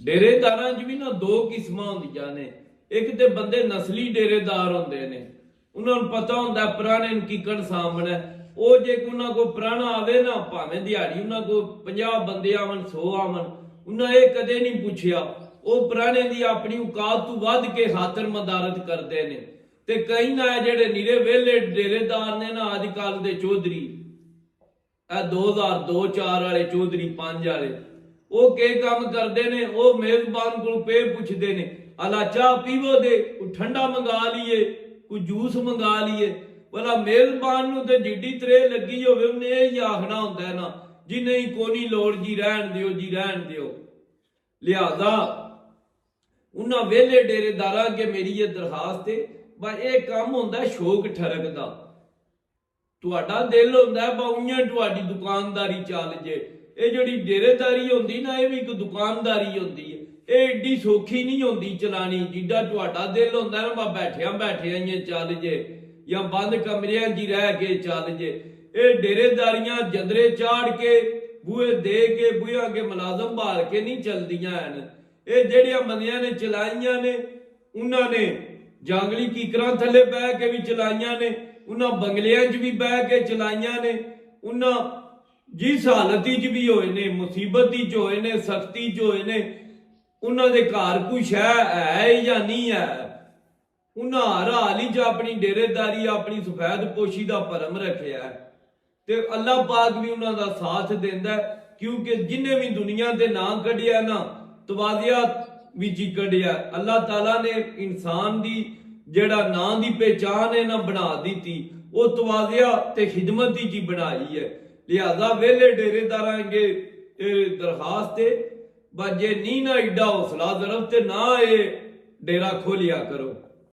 डेरेदारां च भी ना दो किस्मां होंदियां ने। एक ते बंदे नस्ली डेरेदार होंदे ने, उन्होंने पता होंदा पुराने कीकड़ सामने। वो जे उन्होंने को पुराना आवे ना, भावें दिहाड़ी उन्होंने को 50 बंदे आवन 100 आवन, उन्हें ये कदे नहीं पूछया। वो पुराने दी अपनी औकात तो वध के खातर मदारत करते ने। ते कई ना जेडे निरे वेले डेरेदार ने ना अजकल दे चौधरी 2002-4 वाले चौधरी 5 वाले, वो के काम करते ने? वो मेजबान को पे पुछते ने, अला चाह पीवो दे, कोई ठंडा मंगा लीए, कोई जूस मंगा लीए। भला मेजबान नूं ते जिड्डी त्रे लगी होवे उन्हें यही आखना होंदा है ना जी नहीं कोनी लोड़ जी रहन दियो, जी रहन दियो। लिहाजा उन्हां वेले डेरेदारां के मेरी ये दरखास्त है, ये काम होंदा है शौक ठरक दा। तुहाडा दिल होंदा है उइयां तुहाडी दुकानदारी चल जे। ये जिहड़ी डेरेदारी होंदी ना, ये भी एक दुकानदारी होंदी है। ये एडी सौखी नहीं होंदी चलानी जिड्डा तुहाडा दिल होंदा है ना बैठिया बैठिया इयां चल जे, या बंद कमरियां च रह के चल जे। ये डेरेदारियां जंदरे चाड़ के बूहे दे के बूहे अगे मुलाजम भाल के नहीं चलदियां हैं। ये जेहड़ियां बंदियां ने चलाइयां ने, उन्होंने जंगली कीकरां थले बह के भी चलाइयां ने, उन्होंने बंगलियां च भी बह के चलाइयां ने। उन्होंने जिस हालत च भी होए ने, मुसीबत च होए ने, सख्ती च होए ने, उन्होंने घर कुछ है या नहीं है, उन्हें हर हाल च अपनी डेरेदारी अपनी सफैद पोशी का भरम रखिया है। ते अल्लाह पाक भी उन्होंने साथ देंदा है, क्योंकि जिन्हें भी दुनिया के नां कढ़िया ना तवादिया विच ही कढ़िया। अल्लाह ताला ने इंसान की जेड़ा नां की पहचान है ना बना दी थी, वो तवादिया ते खिदमत ही बनाई है। लिहाजा वेले डेरेदारां अगे दरखास्त है, बस जे नी ना एडा हौसला दरफ्त ना ये डेरा खोलिया करो।